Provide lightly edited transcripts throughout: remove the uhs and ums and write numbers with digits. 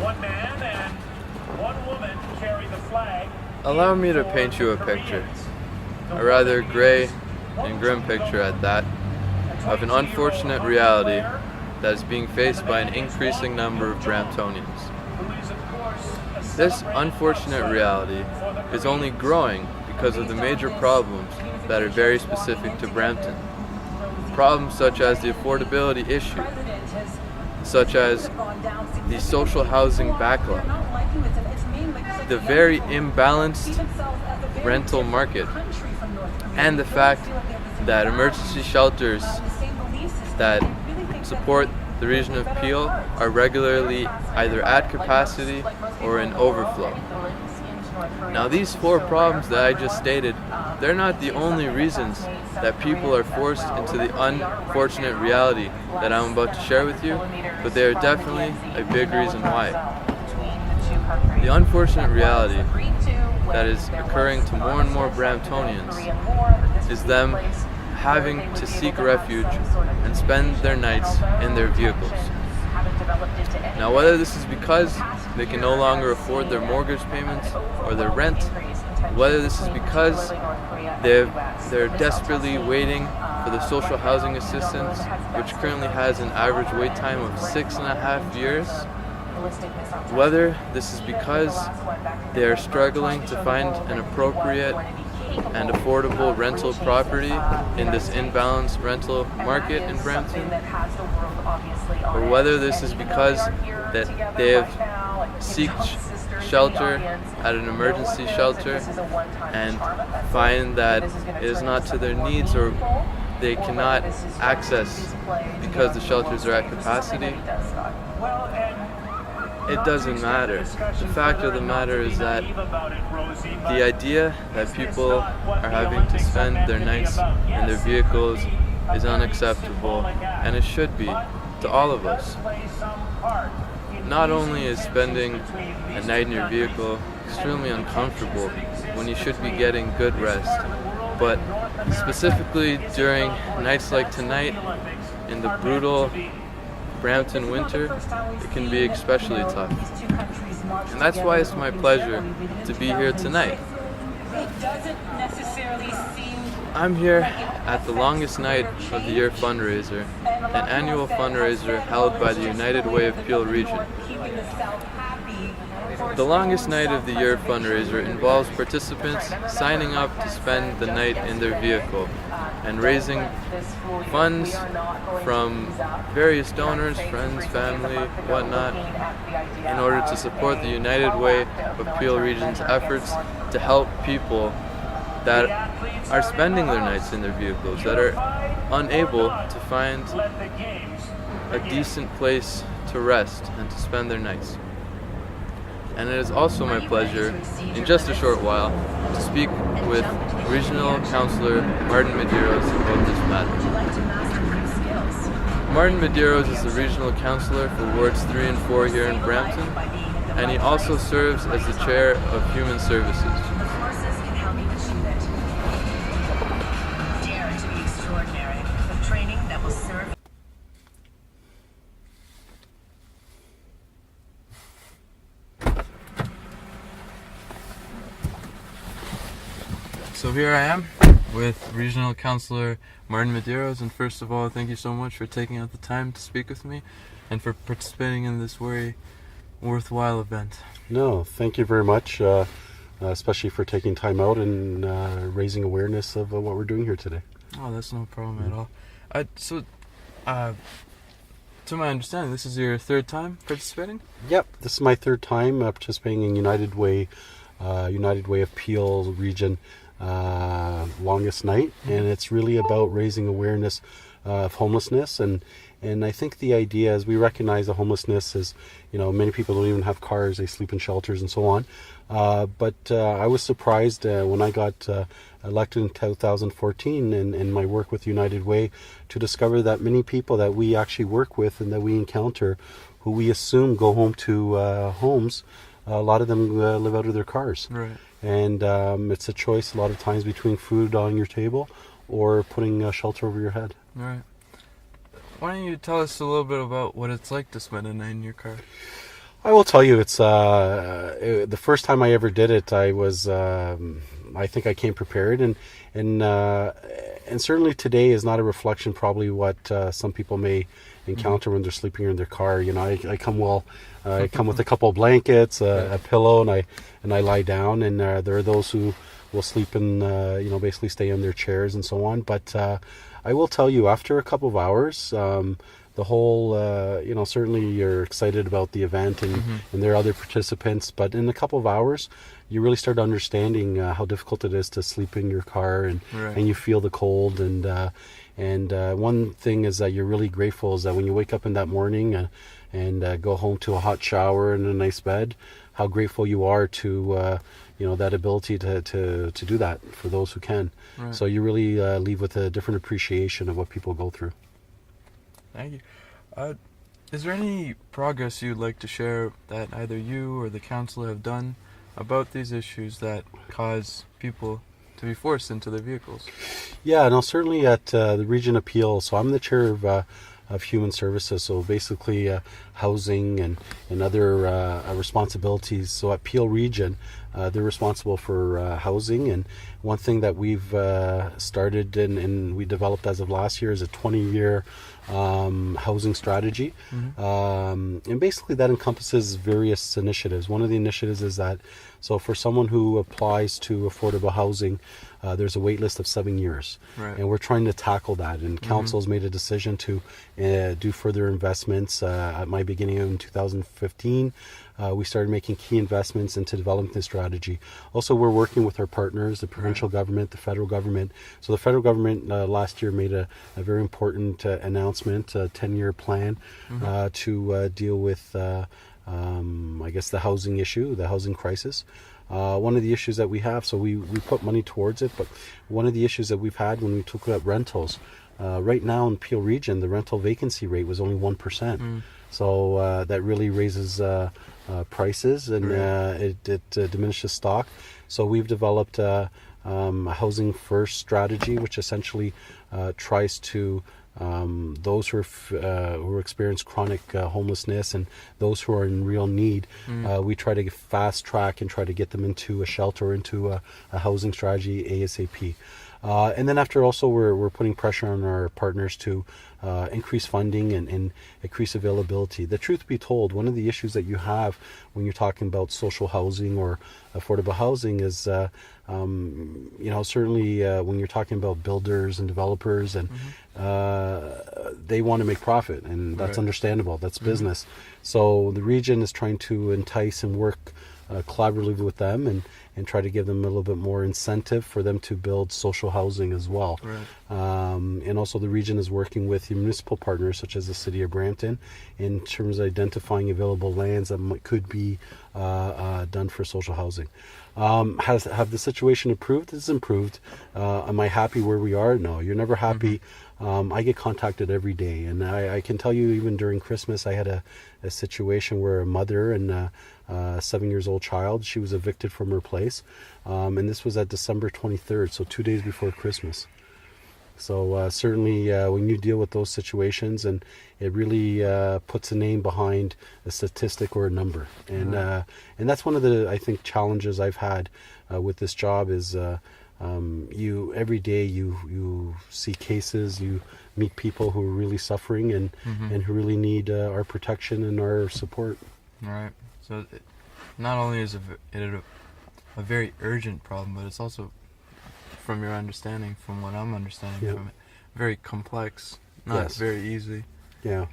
One man and one woman carry the flag. Allow me to paint you a picture, a rather gray and grim picture at that, of an unfortunate reality that is being faced by an increasing number of Bramptonians. This unfortunate reality is only growing because of the major problems that are very specific to Brampton. Problems such as the affordability issue, such as the social housing backlog, the very imbalanced rental market, and the fact that emergency shelters that support the region of Peel are regularly either at capacity or in overflow. Now, these four problems that I just stated, they're not the only reasons that people are forced into the unfortunate reality that I'm about to share with you, but they are definitely a big reason why. The unfortunate reality that is occurring to more and more Bramptonians is them having to seek refuge and spend their nights in their vehicles. Now, whether this is because they can no longer afford their mortgage payments or their rent, whether this is because they're desperately waiting for the social housing assistance, which currently has an average wait time of 6.5 years, whether this is because they are struggling to find an appropriate and affordable rental property in this imbalanced rental market in Brampton, or whether this is because that they have sought shelter at an emergency shelter and find that it is not to their needs or they cannot access because the shelters are at capacity. It doesn't matter. The fact of the matter is that the idea that people are having to spend their nights in their vehicles is unacceptable, and it should be to all of us. Not only is spending a night in your vehicle extremely uncomfortable when you should be getting good rest, but specifically during nights like tonight in the brutal Brampton winter, it can be especially tough. And that's why it's my pleasure to be here tonight. I'm here at the longest night of the year fundraiser, an annual fundraiser held by the United Way of Peel region. The longest night of the year fundraiser involves participants signing up to spend the night in their vehicle and raising funds from various donors, friends, family, whatnot, in order to support the United Way of Peel region's efforts to help people that are spending their nights in their vehicles, that are unable to find a decent place to rest and to spend their nights. And it is also my pleasure, in just a short while, to speak with Regional Councillor Martin Medeiros about this matter. Martin Medeiros is the Regional Councillor for Wards 3 and 4 here in Brampton, and he also serves as the Chair of Human Services. Dare to be extraordinary, the training that will serve. So here I am with Regional Councillor Martin Medeiros, and first of all, thank you so much for taking out the time to speak with me and for participating in this very worthwhile event. No, thank you very much, especially for taking time out and raising awareness of what we're doing here today. Oh, that's no problem at all. To my understanding, this is your third time participating? Yep, this is my third time participating in United Way of Peel region longest night, and it's really about raising awareness of homelessness, and I think the idea is we recognize that homelessness is, many people don't even have cars, they sleep in shelters and so on, but I was surprised when I got elected in 2014 in my work with United Way to discover that many people that we actually work with and that we encounter who we assume go home to homes, a lot of them live out of their cars. Right. And it's a choice a lot of times between food on your table or putting shelter over your head. Right. Why don't you tell us a little bit about what it's like to spend a night in your car? I will tell you, it's the first time I ever did it. I think I came prepared, and certainly today is not a reflection, probably what some people may encounter when they're sleeping in their car. You know, I come I come with a couple of blankets, a pillow, and I lie down. And there are those who will sleep and basically stay in their chairs and so on. But I will tell you, after a couple of hours, the whole, certainly you're excited about the event and there are other participants, but in a couple of hours, you really start understanding how difficult it is to sleep in your car, and you feel the cold. And one thing is that you're really grateful is that when you wake up in that morning and go home to a hot shower and a nice bed, how grateful you are to that ability to do that for those who can. Right. So you really leave with a different appreciation of what people go through. Thank you. Is there any progress you'd like to share that either you or the councillor have done about these issues that cause people to be forced into their vehicles? Yeah, no, certainly at the Region Appeal. So I'm the chair of Human Services, so basically housing and other responsibilities. So at Peel Region, they're responsible for housing, and one thing that we've started and we developed as of last year is a 20-year housing strategy. And basically that encompasses various initiatives. One of the initiatives is that, so for someone who applies to affordable housing, there's a wait list of 7 years. Right. And we're trying to tackle that. And council's made a decision to do further investments. At my beginning in 2015, we started making key investments into developing this strategy. Also, we're working with our partners, the provincial government, the federal government. So the federal government last year made a very important announcement, a 10-year plan to deal with, I guess, the housing issue, the housing crisis. One of the issues that we have, so we put money towards it, but one of the issues that we've had when we took up rentals, right now in Peel Region, the rental vacancy rate was only 1%. So that really raises prices, and it diminishes stock. So we've developed a housing first strategy, which essentially tries to those who experience chronic homelessness and those who are in real need, we try to fast track and try to get them into a shelter, into a housing strategy ASAP. And then after, also we're putting pressure on our partners to increase funding and increase availability. The truth be told, one of the issues that you have when you're talking about social housing or affordable housing is, certainly when you're talking about builders and developers, and they want to make profit, and that's understandable. That's business. So the region is trying to entice and work collaboratively with them and try to give them a little bit more incentive for them to build social housing as well. And also the region is working with municipal partners such as the City of Brampton in terms of identifying available lands that could be done for social housing. Have the situation improved? It's improved. Am I happy where we are? No, you're never happy. I get contacted every day, and I can tell you, even during Christmas, I had a situation where a mother and a 7-year-old child, she was evicted from her place, and this was at December 23rd, so 2 days before Christmas. So certainly when you deal with those situations, and it really puts a name behind a statistic or a number, and that's one of the, I think, challenges I've had with this job is you every day you see cases, you meet people who are really suffering and who really need our protection and our support. All right. So not only is it a very urgent problem, but it's also, from your understanding, from what I'm understanding from it, very complex, not very easy. Yeah.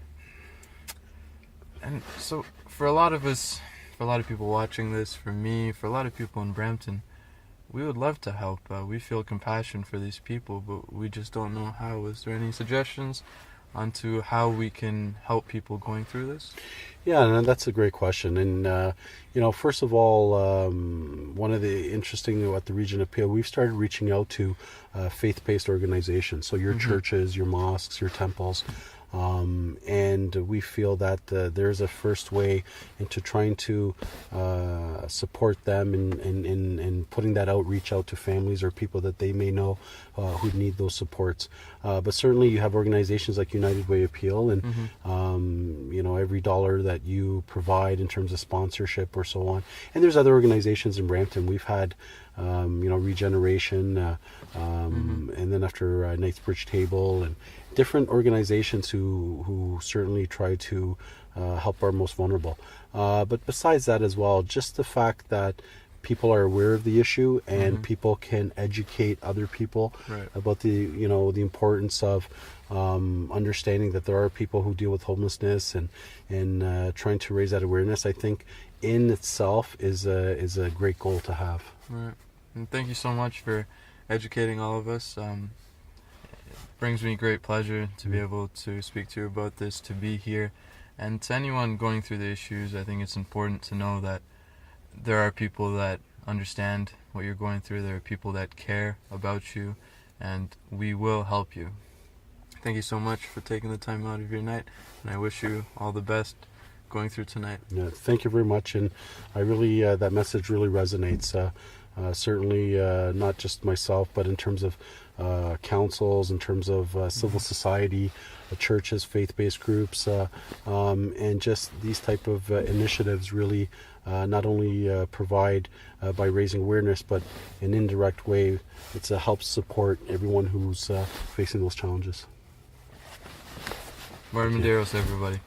And so for a lot of us, for a lot of people watching this, for me, for a lot of people in Brampton, we would love to help. We feel compassion for these people, but we just don't know how. Is there any suggestions onto how we can help people going through this? Yeah, and that's a great question. And, first of all, one of the interesting at the Region Appeal, we've started reaching out to faith-based organizations. So your churches, your mosques, your temples, And we feel that there's a first way into trying to support them in putting that outreach out to families or people that they may know who need those supports. But certainly you have organizations like United Way Appeal, and every dollar that you provide in terms of sponsorship or so on. And there's other organizations in Brampton. We've had Regeneration, and then after Knightsbridge Table, and different organizations who certainly try to help our most vulnerable. But besides that as well, just the fact that people are aware of the issue and people can educate other people about the importance of understanding that there are people who deal with homelessness, and trying to raise that awareness, I think in itself is a great goal to have. Right. And thank you so much for educating all of us. It brings me great pleasure to be able to speak to you about this, to be here. And to anyone going through the issues, I think it's important to know that there are people that understand what you're going through. There are people that care about you, and we will help you. Thank you so much for taking the time out of your night, and I wish you all the best going through tonight. Yeah, thank you very much, and I really that message really resonates. Certainly not just myself, but in terms of councils, in terms of civil society, churches, faith-based groups, and just these type of initiatives really not only provide by raising awareness, but in an indirect way, it helps support everyone who's facing those challenges. Martin Medeiros, everybody.